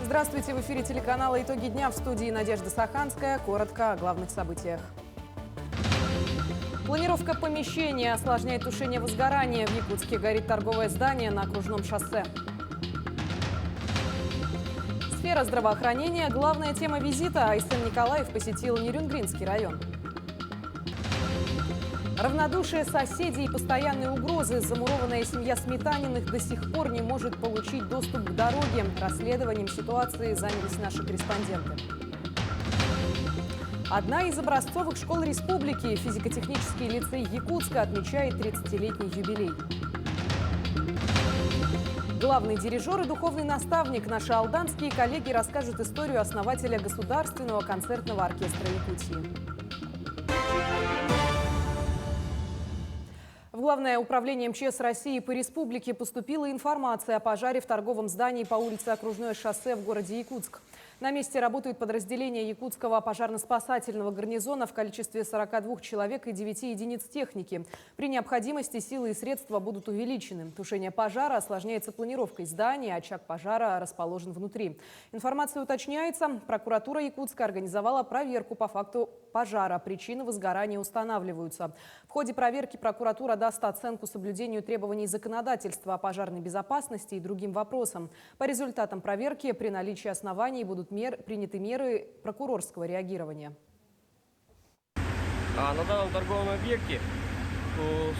Здравствуйте, в эфире телеканала «Итоги дня», в студии Надежда Саханская. Коротко о главных событиях. Планировка помещения осложняет тушение возгорания. В Якутске горит торговое здание на окружном шоссе. Сфера здравоохранения – главная тема визита. Айсен Николаев посетил Нерюнгринский район. Равнодушие соседей и постоянные угрозы. Замурованная семья Сметаниных до сих пор не может получить доступ к дороге. Расследованием ситуации занялись наши корреспонденты. Одна из образцовых школ республики, физико-технический лицей Якутска, отмечает 30-летний юбилей. Главный дирижер и духовный наставник, наши алданские коллеги расскажут историю основателя Государственного концертного оркестра Якутии. В Главное управление МЧС России по республике поступила информация о пожаре в торговом здании по улице Окружное шоссе в городе Якутск. На месте работают подразделения Якутского пожарно-спасательного гарнизона в количестве 42 человек и 9 единиц техники. При необходимости силы и средства будут увеличены. Тушение пожара осложняется планировкой здания, очаг пожара расположен внутри. Информация уточняется. Прокуратура Якутска организовала проверку по факту пожара. Причины возгорания устанавливаются. В ходе проверки прокуратура даст оценку соблюдению требований законодательства о пожарной безопасности и другим вопросам. По результатам проверки при наличии оснований будут приняты меры прокурорского реагирования. На данном торговом объекте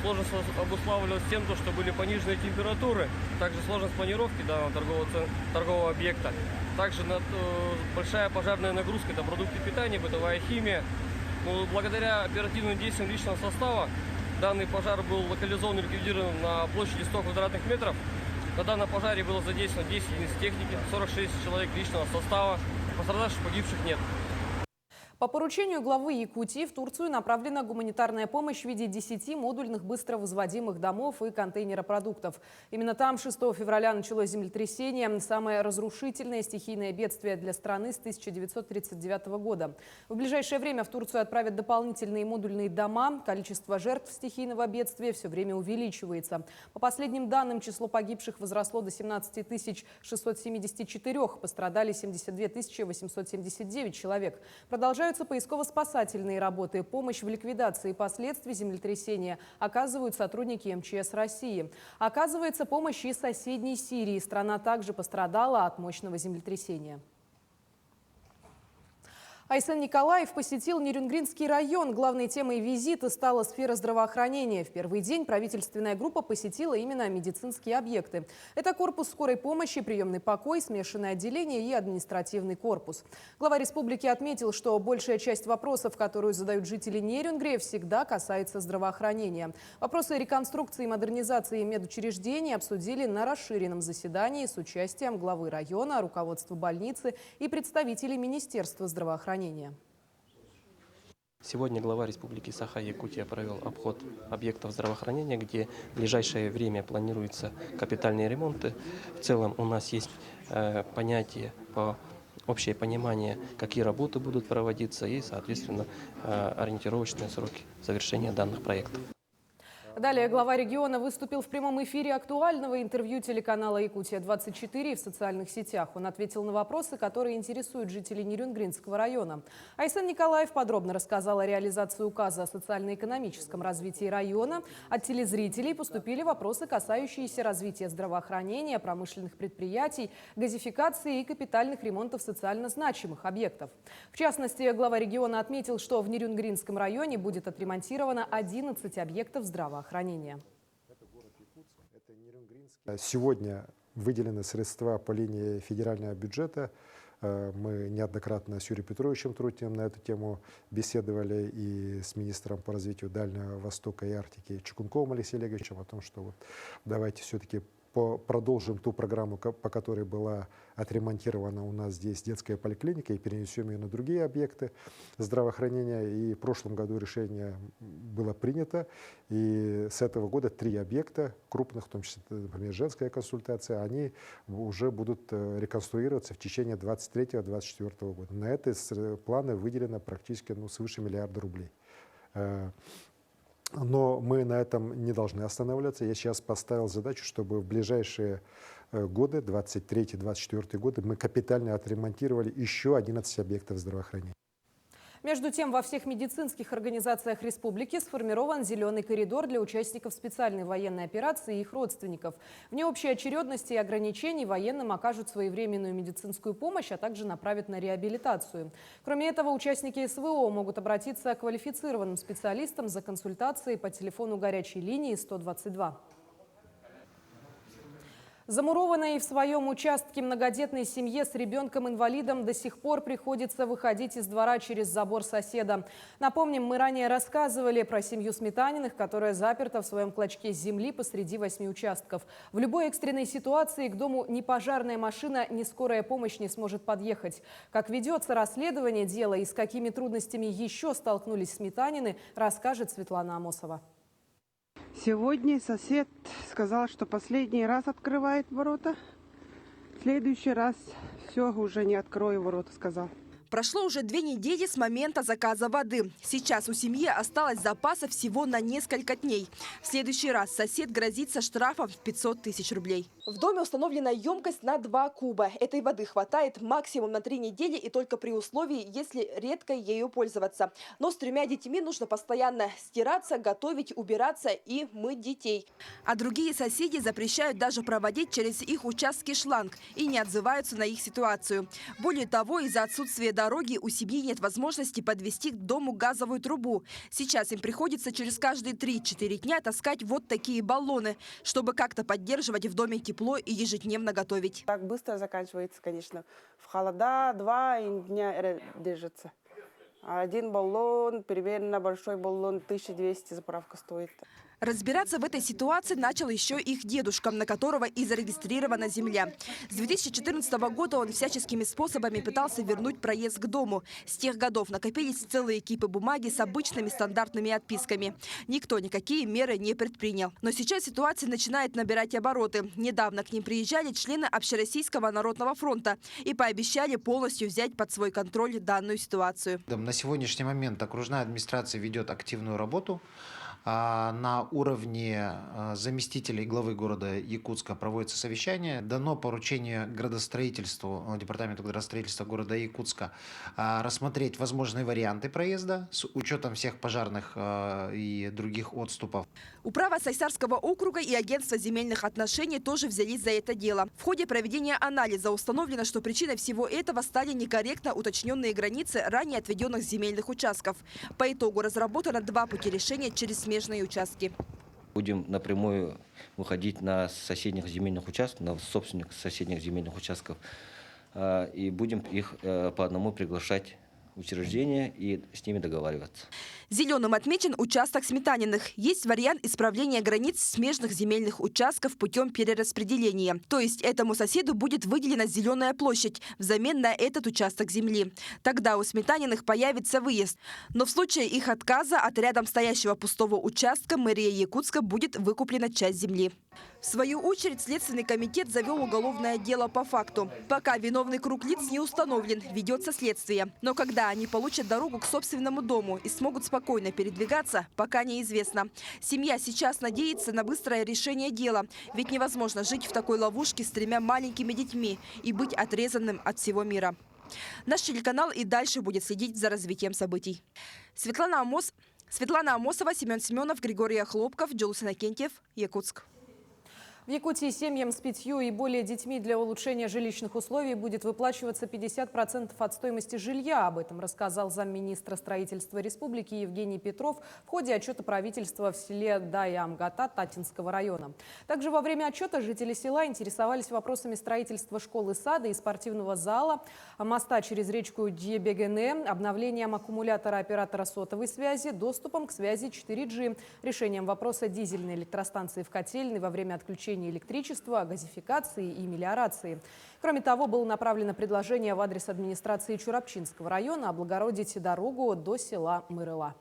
сложность обуславливалась тем, что были пониженные температуры, также сложность планировки данного торгового объекта, также большая пожарная нагрузка, это продукты питания, бытовая химия. Благодаря оперативным действиям личного состава данный пожар был локализован и ликвидирован на площади 100 квадратных метров. На данном пожаре было задействовано 10 единиц техники, 46 человек личного состава. Пострадавших, погибших нет. По поручению главы Якутии в Турцию направлена гуманитарная помощь в виде 10 модульных быстро возводимых домов и контейнера продуктов. Именно там 6 февраля началось землетрясение, самое разрушительное стихийное бедствие для страны с 1939 года. В ближайшее время в Турцию отправят дополнительные модульные дома. Количество жертв стихийного бедствия все время увеличивается. По последним данным, число погибших возросло до 17 674, пострадали 72 879 человек. Продолжаются поисково-спасательные работы. Помощь в ликвидации последствий землетрясения оказывают сотрудники МЧС России. Оказывается помощь и соседней Сирии. Страна также пострадала от мощного землетрясения. Айсен Николаев посетил Нерюнгринский район. Главной темой визита стала сфера здравоохранения. В первый день правительственная группа посетила именно медицинские объекты. Это корпус скорой помощи, приемный покой, смешанное отделение и административный корпус. Глава республики отметил, что большая часть вопросов, которую задают жители Нерюнгри, всегда касается здравоохранения. Вопросы реконструкции и модернизации медучреждений обсудили на расширенном заседании с участием главы района, руководства больницы и представителей Министерства здравоохранения. Сегодня глава Республики Саха-Якутия провел обход объектов здравоохранения, где в ближайшее время планируются капитальные ремонты. В целом у нас есть общее понимание, какие работы будут проводиться и, соответственно, ориентировочные сроки завершения данных проектов. Далее глава региона выступил в прямом эфире актуального интервью телеканала «Якутия-24» в социальных сетях. Он ответил на вопросы, которые интересуют жителей Нерюнгринского района. Айсен Николаев подробно рассказал о реализации указа о социально-экономическом развитии района. От телезрителей поступили вопросы, касающиеся развития здравоохранения, промышленных предприятий, газификации и капитальных ремонтов социально значимых объектов. В частности, глава региона отметил, что в Нерюнгринском районе будет отремонтировано 11 объектов здравоохранения. Сегодня выделены средства по линии федерального бюджета. Мы неоднократно с Юрием Петровичем Трутневым на эту тему беседовали и с министром по развитию Дальнего Востока и Арктики Чукунковым Алексеем Олеговичем о том, что давайте все-таки продолжим ту программу, по которой была отремонтирована у нас здесь детская поликлиника, и перенесем ее на другие объекты здравоохранения. И в прошлом году решение было принято. И с этого года 3 объекта крупных, в том числе, например, женская консультация, они уже будут реконструироваться в течение 2023-2024 года. На это планы выделено практически свыше миллиарда рублей. Но мы на этом не должны останавливаться. Я сейчас поставил задачу, чтобы в ближайшие годы, 23-24 годы, мы капитально отремонтировали еще 11 объектов здравоохранения. Между тем, во всех медицинских организациях республики сформирован зеленый коридор для участников специальной военной операции и их родственников. Вне общей очередности и ограничений военным окажут своевременную медицинскую помощь, а также направят на реабилитацию. Кроме этого, участники СВО могут обратиться к квалифицированным специалистам за консультацией по телефону горячей линии 122. Замурованной в своем участке многодетной семье с ребенком-инвалидом до сих пор приходится выходить из двора через забор соседа. Напомним, мы ранее рассказывали про семью Сметаниных, которая заперта в своем клочке земли посреди 8 участков. В любой экстренной ситуации к дому ни пожарная машина, ни скорая помощь не сможет подъехать. Как ведется расследование дела и с какими трудностями еще столкнулись Сметанины, расскажет Светлана Амосова. Сегодня сосед сказал, что последний раз открывает ворота. В следующий раз все, уже не открою ворота, сказал. Прошло уже 2 недели с момента заказа воды. Сейчас у семьи осталось запаса всего на несколько дней. В следующий раз сосед грозится штрафом в 500 тысяч рублей. В доме установлена емкость на 2 куба. Этой воды хватает максимум на 3 недели и только при условии, если редко ею пользоваться. Но с 3 детьми нужно постоянно стираться, готовить, убираться и мыть детей. А другие соседи запрещают даже проводить через их участки шланг и не отзываются на их ситуацию. Более того, из-за отсутствия дороги у семьи нет возможности подвести к дому газовую трубу. Сейчас им приходится через каждые 3-4 дня таскать вот такие баллоны, чтобы как-то поддерживать в доме тепло и ежедневно готовить. Так быстро заканчивается, конечно. В холода 2 дня держится. А 1 баллон, примерно большой баллон, 1200 заправка стоит. Разбираться в этой ситуации начал еще их дедушка, на которого и зарегистрирована земля. С 2014 года он всяческими способами пытался вернуть проезд к дому. С тех годов накопились целые кипы бумаги с обычными стандартными отписками. Никто никакие меры не предпринял. Но сейчас ситуация начинает набирать обороты. Недавно к ним приезжали члены Общероссийского народного фронта и пообещали полностью взять под свой контроль данную ситуацию. На сегодняшний момент окружная администрация ведет активную работу. На уровне заместителей главы города Якутска проводится совещание. Дано поручение градостроительству, департаменту градостроительства города Якутска рассмотреть возможные варианты проезда с учетом всех пожарных и других отступов. Управа Сайсарского округа и агентство земельных отношений тоже взялись за это дело. В ходе проведения анализа установлено, что причиной всего этого стали некорректно уточненные границы ранее отведенных земельных участков. По итогу разработано 2 пути решения через смежные участки. Будем напрямую выходить на соседних земельных участков, на собственников соседних земельных участков, и будем их по одному приглашать в учреждения и с ними договариваться. Зеленым отмечен участок Сметаниных. Есть вариант исправления границ смежных земельных участков путем перераспределения. То есть этому соседу будет выделена зеленая площадь взамен на этот участок земли. Тогда у Сметаниных появится выезд. Но в случае их отказа от рядом стоящего пустого участка мэрия Якутска будет выкуплена часть земли. В свою очередь Следственный комитет завел уголовное дело по факту. Пока виновный круг лиц не установлен, ведется следствие. Но когда они получат дорогу к собственному дому и смогут спокойно передвигаться, пока неизвестно. Семья сейчас надеется на быстрое решение дела. Ведь невозможно жить в такой ловушке с 3 маленькими детьми и быть отрезанным от всего мира. Наш телеканал и дальше будет следить за развитием событий. Светлана Амосова, Семен Семенов, Григорий Хлопков, Джулус Иннокентьев, Якутск. В Якутии семьям с 5 и более детьми для улучшения жилищных условий будет выплачиваться 50% от стоимости жилья. Об этом рассказал замминистра строительства республики Евгений Петров в ходе отчета правительства в селе Дай-Амгата Татинского района. Также во время отчета жители села интересовались вопросами строительства школы, сада и спортивного зала, моста через речку Дьебегене, обновлением аккумулятора оператора сотовой связи, доступом к связи 4G, решением вопроса дизельной электростанции в Котельной во время отключения электричества, газификации и мелиорации. Кроме того, было направлено предложение в адрес администрации Чурапчинского района облагородить дорогу до села Мырыла.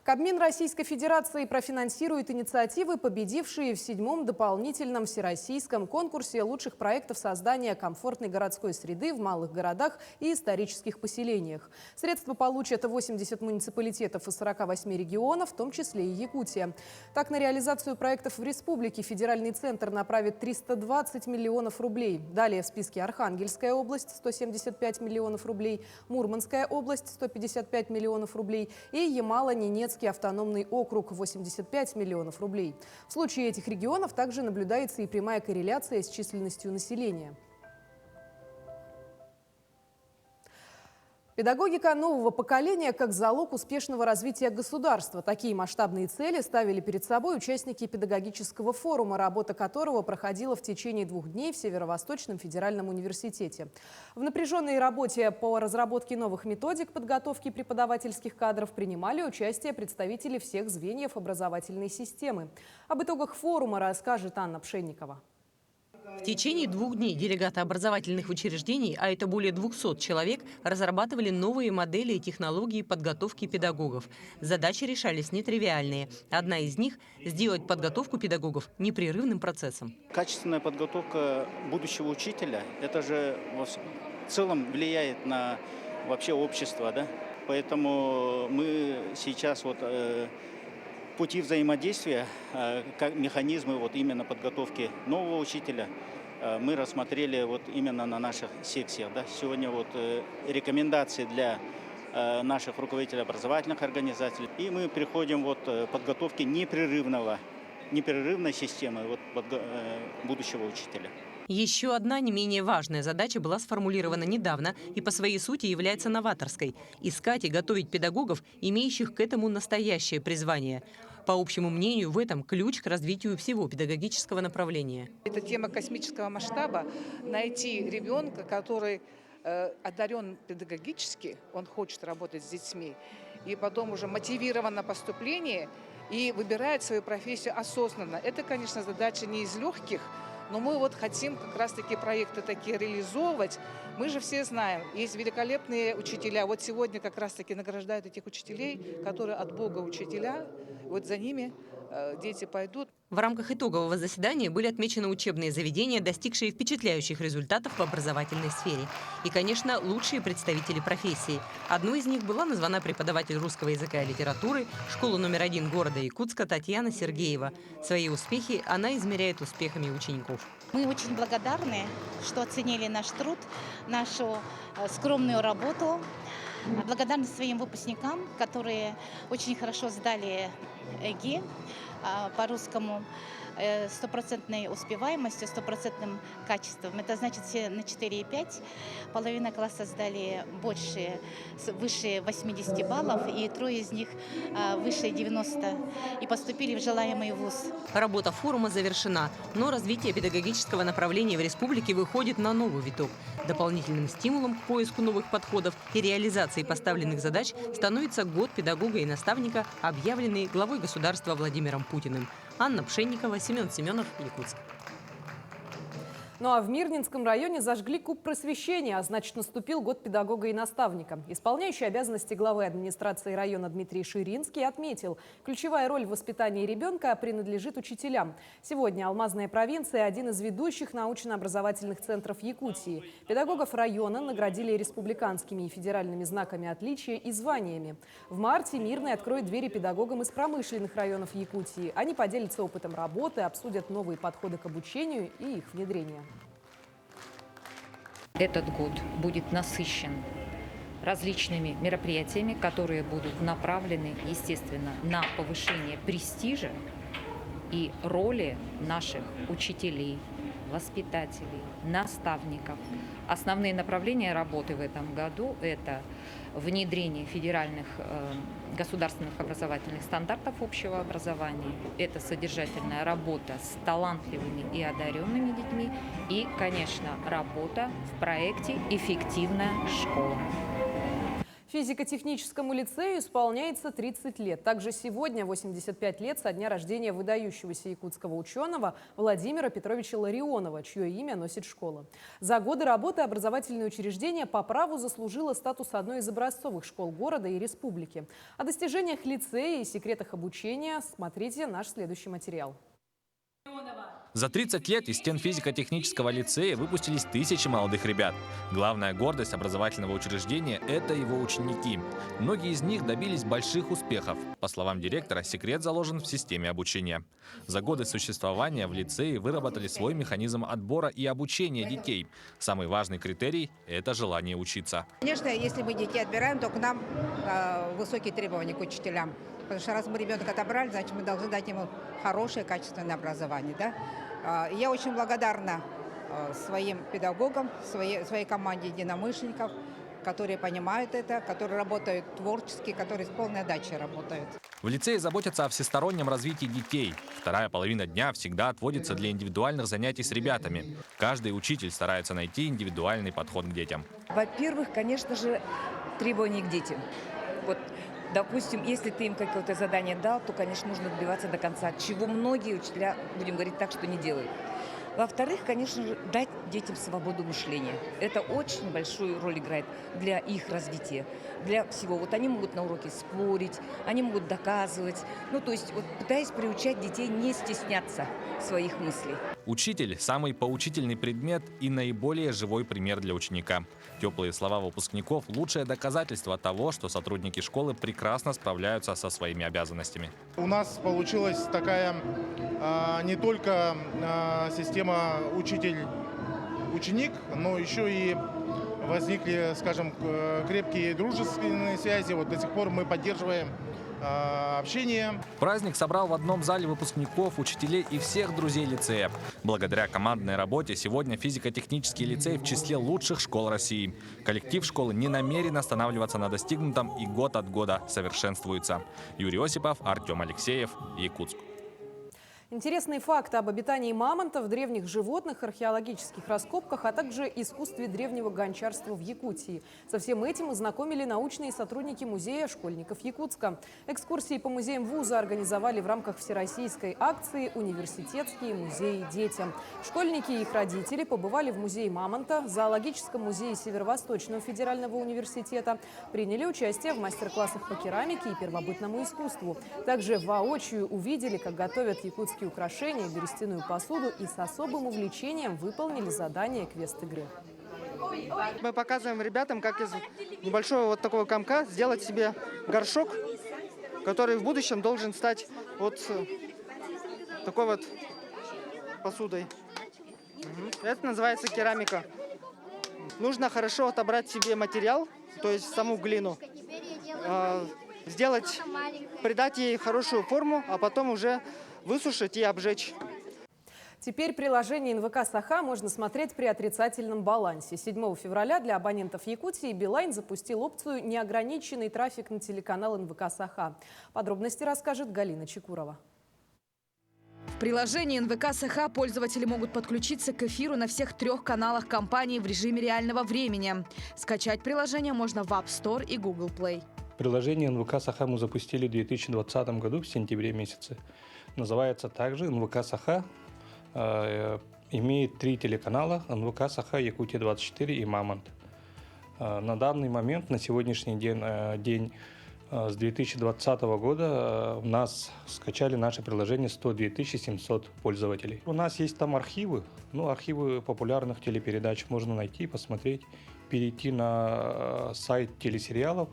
Кабмин Российской Федерации профинансирует инициативы, победившие в 7-м дополнительном всероссийском конкурсе лучших проектов создания комфортной городской среды в малых городах и исторических поселениях. Средства получат 80 муниципалитетов из 48 регионов, в том числе и Якутия. Так, на реализацию проектов в республике федеральный центр направит 320 миллионов рублей. Далее в списке Архангельская область – 175 миллионов рублей, Мурманская область – 155 миллионов рублей и Ямало-Ненецкий автономный округ – 85 миллионов рублей. В случае этих регионов также наблюдается и прямая корреляция с численностью населения. Педагогика нового поколения как залог успешного развития государства. Такие масштабные цели ставили перед собой участники педагогического форума, работа которого проходила в течение 2 дней в Северо-Восточном федеральном университете. В напряженной работе по разработке новых методик подготовки преподавательских кадров принимали участие представители всех звеньев образовательной системы. Об итогах форума расскажет Анна Пшенникова. В течение 2 дней делегаты образовательных учреждений, а это более 200 человек, разрабатывали новые модели и технологии подготовки педагогов. Задачи решались нетривиальные. Одна из них – сделать подготовку педагогов непрерывным процессом. Качественная подготовка будущего учителя – это же в целом влияет на вообще общество, да? Поэтому мы сейчас пути взаимодействия, как механизмы именно подготовки нового учителя мы рассмотрели именно на наших секциях. Да. Сегодня рекомендации для наших руководителей образовательных организаций. И мы переходим к подготовке непрерывной системы будущего учителя. Еще одна не менее важная задача была сформулирована недавно и по своей сути является новаторской – искать и готовить педагогов, имеющих к этому настоящее призвание. По общему мнению, в этом ключ к развитию всего педагогического направления. Это тема космического масштаба. Найти ребенка, который одарен педагогически, он хочет работать с детьми, и потом уже мотивирован на поступление и выбирает свою профессию осознанно. Это, конечно, задача не из легких, но мы хотим как раз-таки проекты такие реализовывать. Мы же все знаем, есть великолепные учителя. Сегодня как раз-таки награждают этих учителей, которые от Бога учителя. За ними дети пойдут. В рамках итогового заседания были отмечены учебные заведения, достигшие впечатляющих результатов в образовательной сфере. И, конечно, лучшие представители профессии. Одной из них была названа преподаватель русского языка и литературы школы номер 1 города Якутска Татьяна Сергеева. Свои успехи она измеряет успехами учеников. Мы очень благодарны, что оценили наш труд, нашу скромную работу. Благодарность своим выпускникам, которые очень хорошо сдали ЕГЭ по-русскому, 100% успеваемостью, 100% качеством. Это значит, все на 4,5. Половина класса сдали выше 80 баллов, и 3 из них выше 90 и поступили в желаемый вуз. Работа форума завершена, но развитие педагогического направления в республике выходит на новый виток. Дополнительным стимулом к поиску новых подходов и реализации поставленных задач становится год педагога и наставника, объявленный главой государства Владимиром Путиным. Анна Пшенникова, Семен Семенов, Якутск. Ну а в Мирнинском районе зажгли куб просвещения, а значит, наступил год педагога и наставника. Исполняющий обязанности главы администрации района Дмитрий Ширинский отметил, ключевая роль в воспитании ребенка принадлежит учителям. Сегодня Алмазная провинция – один из ведущих научно-образовательных центров Якутии. Педагогов района наградили республиканскими и федеральными знаками отличия и званиями. В марте Мирный откроет двери педагогам из промышленных районов Якутии. Они поделятся опытом работы, обсудят новые подходы к обучению и их внедрение. Этот год будет насыщен различными мероприятиями, которые будут направлены, естественно, на повышение престижа и роли наших учителей, воспитателей, наставников. Основные направления работы в этом году – это внедрение федеральных государственных образовательных стандартов общего образования, это содержательная работа с талантливыми и одаренными детьми и, конечно, работа в проекте «Эффективная школа». Физико-техническому лицею исполняется 30 лет. Также сегодня 85 лет со дня рождения выдающегося якутского ученого Владимира Петровича Ларионова, чье имя носит школа. За годы работы образовательное учреждение по праву заслужило статус одной из образцовых школ города и республики. О достижениях лицея и секретах обучения смотрите наш следующий материал. За 30 лет из стен физико-технического лицея выпустились тысячи молодых ребят. Главная гордость образовательного учреждения – это его ученики. Многие из них добились больших успехов. По словам директора, секрет заложен в системе обучения. За годы существования в лицее выработали свой механизм отбора и обучения детей. Самый важный критерий – это желание учиться. Конечно, если мы детей отбираем, то к нам высокие требования к учителям. Потому что раз мы ребенка отобрали, значит, мы должны дать ему хорошее, качественное образование. Да? Я очень благодарна своим педагогам, своей команде единомышленников, которые понимают это, которые работают творчески, которые с полной отдачей работают. В лицее заботятся о всестороннем развитии детей. Вторая половина дня всегда отводится для индивидуальных занятий с ребятами. Каждый учитель старается найти индивидуальный подход к детям. Во-первых, конечно же, требования к детям. Вот, допустим, если ты им какое-то задание дал, то, конечно, нужно добиваться до конца, чего многие учителя, будем говорить так, что не делают. Во-вторых, конечно же, дать детям свободу мышления. Это очень большую роль играет для их развития, для всего. Вот они могут на уроке спорить, они могут доказывать. Ну, то есть, вот, пытаясь приучать детей не стесняться своих мыслей. Учитель – самый поучительный предмет и наиболее живой пример для ученика. Теплые слова выпускников – лучшее доказательство того, что сотрудники школы прекрасно справляются со своими обязанностями. У нас получилась такая не только система учитель-ученик, но еще и возникли, скажем, крепкие дружественные связи. Вот до сих пор мы поддерживаем общение. Праздник собрал в одном зале выпускников, учителей и всех друзей лицея. Благодаря командной работе сегодня физико-технический лицей в числе лучших школ России. Коллектив школы не намерен останавливаться на достигнутом и год от года совершенствуется. Юрий Осипов, Артем Алексеев, Якутск. Интересные факты об обитании мамонтов, древних животных, археологических раскопках, а также искусстве древнего гончарства в Якутии. Со всем этим ознакомили научные сотрудники музея школьников Якутска. Экскурсии по музеям вуза организовали в рамках всероссийской акции «Университетские музеи детям». Школьники и их родители побывали в музее мамонта, зоологическом музее Северо-Восточного федерального университета, приняли участие в мастер-классах по керамике и первобытному искусству. Также воочию увидели, как готовят якутские украшения, берестяную посуду и с особым увлечением выполнили задание квест-игры. Мы показываем ребятам, как из небольшого вот такого комка сделать себе горшок, который в будущем должен стать вот такой вот посудой. Это называется керамика. Нужно хорошо отобрать себе материал, то есть саму глину, придать ей хорошую форму, а потом уже высушить и обжечь. Теперь приложение НВК «Саха» можно смотреть при отрицательном балансе. 7 февраля для абонентов Якутии Билайн запустил опцию «Неограниченный трафик» на телеканал НВК «Саха». Подробности расскажет Галина Чекурова. В приложении НВК «Саха» пользователи могут подключиться к эфиру на всех 3 каналах компании в режиме реального времени. Скачать приложение можно в App Store и Google Play. Приложение НВК «Саха» мы запустили в 2020 году в сентябре месяце. Называется также НВК «Саха». Имеет 3 телеканала: НВК «Саха», Якутия-24 и «Мамонт». На данный момент, на сегодняшний день с 2020 года у нас скачали наше приложение 102 700 пользователей. У нас есть там архивы, архивы популярных телепередач можно найти, посмотреть, перейти на сайт телесериалов,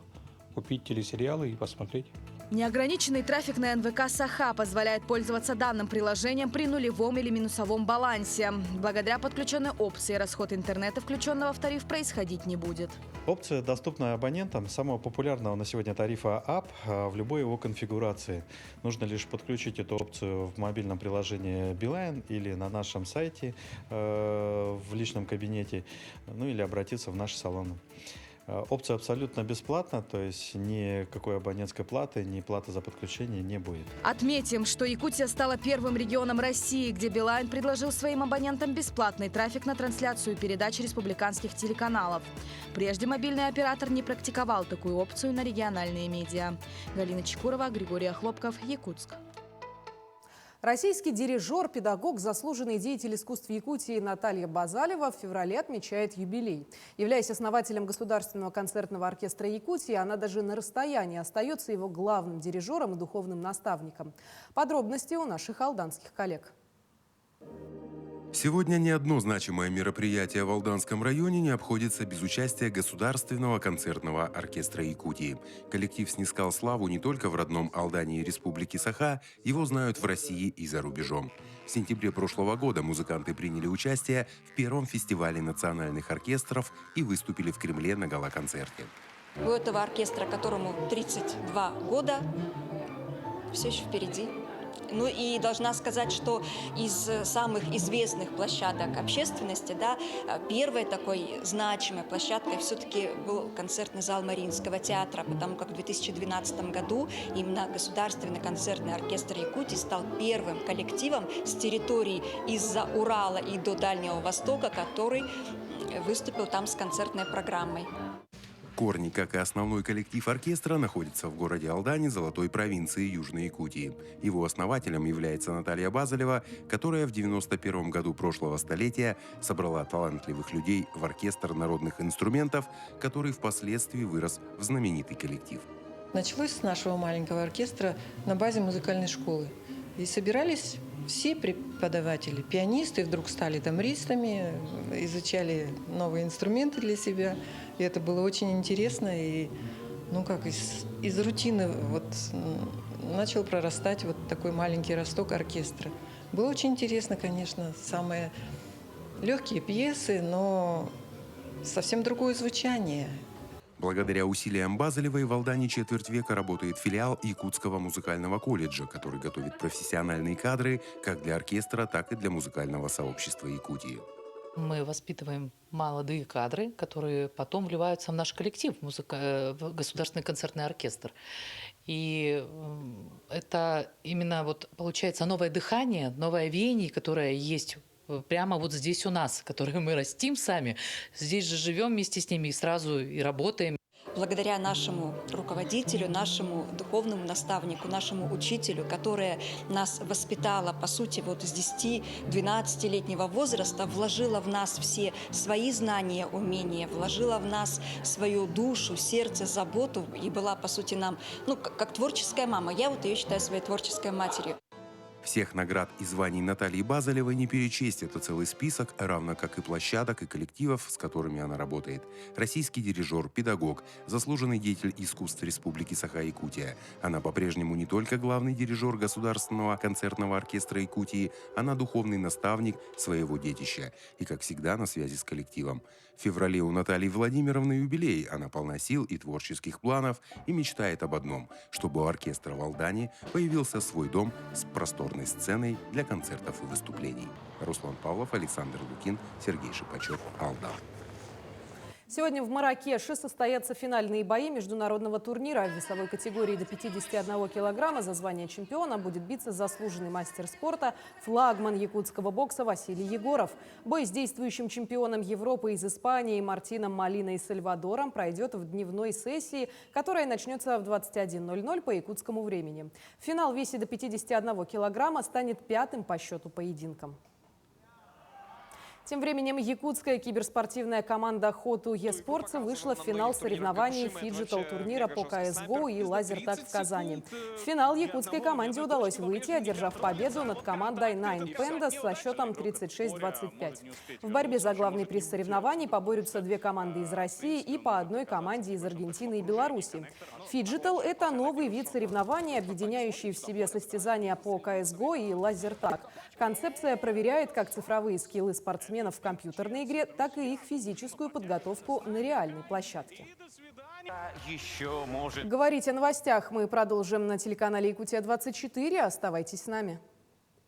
купить телесериалы и посмотреть. Неограниченный трафик на НВК «Саха» позволяет пользоваться данным приложением при нулевом или минусовом балансе. Благодаря подключенной опции расход интернета, включенного в тариф, происходить не будет. Опция доступна абонентам самого популярного на сегодня тарифа АП в любой его конфигурации. Нужно лишь подключить эту опцию в мобильном приложении Билайн или на нашем сайте в личном кабинете, или обратиться в наши салоны. Опция абсолютно бесплатна, то есть никакой абонентской платы, ни платы за подключение не будет. Отметим, что Якутия стала первым регионом России, где Билайн предложил своим абонентам бесплатный трафик на трансляцию передач республиканских телеканалов. Прежде мобильный оператор не практиковал такую опцию на региональные медиа. Галина Чекурова, Григорий Хлопков, Якутск. Российский дирижер, педагог, заслуженный деятель искусств Якутии Наталья Базалева в феврале отмечает юбилей. Являясь основателем Государственного концертного оркестра Якутии, она даже на расстоянии остается его главным дирижером и духовным наставником. Подробности у наших алданских коллег. Сегодня ни одно значимое мероприятие в Алданском районе не обходится без участия Государственного концертного оркестра Якутии. Коллектив снискал славу не только в родном Алдане и Республике Саха, его знают в России и за рубежом. В сентябре прошлого года музыканты приняли участие в первом фестивале национальных оркестров и выступили в Кремле на гала-концерте. У этого оркестра, которому 32 года, все еще впереди. Ну и должна сказать, что из самых известных площадок общественности, да, первой такой значимой площадкой все-таки был концертный зал Мариинского театра, потому как в 2012 году именно Государственный концертный оркестр Якутии стал первым коллективом с территории из-за Урала и до Дальнего Востока, который выступил там с концертной программой. Корни, как и основной коллектив оркестра, находятся в городе Алдане, Золотой провинции Южной Якутии. Его основателем является Наталья Базалева, которая в 1991 году прошлого столетия собрала талантливых людей в оркестр народных инструментов, который впоследствии вырос в знаменитый коллектив. Началось с нашего маленького оркестра на базе музыкальной школы. И собирались все преподаватели, пианисты вдруг стали тамбристами, изучали новые инструменты для себя. И это было очень интересно. И из рутины начал прорастать такой маленький росток оркестра. Было очень интересно, конечно, самые легкие пьесы, но совсем другое звучание. Благодаря усилиям Базалевой в Алдане четверть века работает филиал Якутского музыкального колледжа, который готовит профессиональные кадры как для оркестра, так и для музыкального сообщества Якутии. Мы воспитываем молодые кадры, которые потом вливаются в наш коллектив, в Государственный концертный оркестр. И это именно получается новое дыхание, новое веяние, которое есть прямо здесь у нас, которые мы растим сами. Здесь же живем вместе с ними и сразу и работаем. Благодаря нашему руководителю, нашему духовному наставнику, нашему учителю, которая нас воспитала, по сути, с 10-12-летнего возраста, вложила в нас все свои знания, умения, вложила в нас свою душу, сердце, заботу и была, по сути, нам, как творческая мама. Я ее считаю своей творческой матерью. Всех наград и званий Натальи Базалевой не перечесть, это целый список, равно как и площадок и коллективов, с которыми она работает. Российский дирижер, педагог, заслуженный деятель искусств Республики Саха-Якутия. Она по-прежнему не только главный дирижер Государственного концертного оркестра Якутии, она духовный наставник своего детища и, как всегда, на связи с коллективом. В феврале у Натальи Владимировны юбилей, она полна сил и творческих планов и мечтает об одном, чтобы у оркестра в Алдане появился свой дом с просторной сценой для концертов и выступлений. Руслан Павлов, Александр Лукин, Сергей Шипачев, Алдан. Сегодня в Марракеше состоятся финальные бои международного турнира. В весовой категории до 51 килограмма за звание чемпиона будет биться заслуженный мастер спорта, флагман якутского бокса Василий Егоров. Бой с действующим чемпионом Европы из Испании Мартином Молиной из Сальвадором пройдет в дневной сессии, которая начнется в 21:00 по якутскому времени. Финал в весе до 51 килограмма станет пятым по счету поединком. Тем временем якутская киберспортивная команда Хоту Еспортс вышла в финал соревнований фиджитал турнира по CSGO и лазертаг в Казани. В финал якутской команде удалось выйти, одержав победу над командой Nine Pandas со счетом 36-25. В борьбе за главный приз соревнований поборются две команды из России и по одной команде из Аргентины и Беларуси. Фиджитал – это новый вид соревнований, объединяющий в себе состязания по CSGO и лазертаг. Концепция проверяет как цифровые скиллы спортсменов в компьютерной игре, так и их физическую подготовку на реальной площадке. Говорить о новостях мы продолжим на телеканале Якутия-24. Оставайтесь с нами.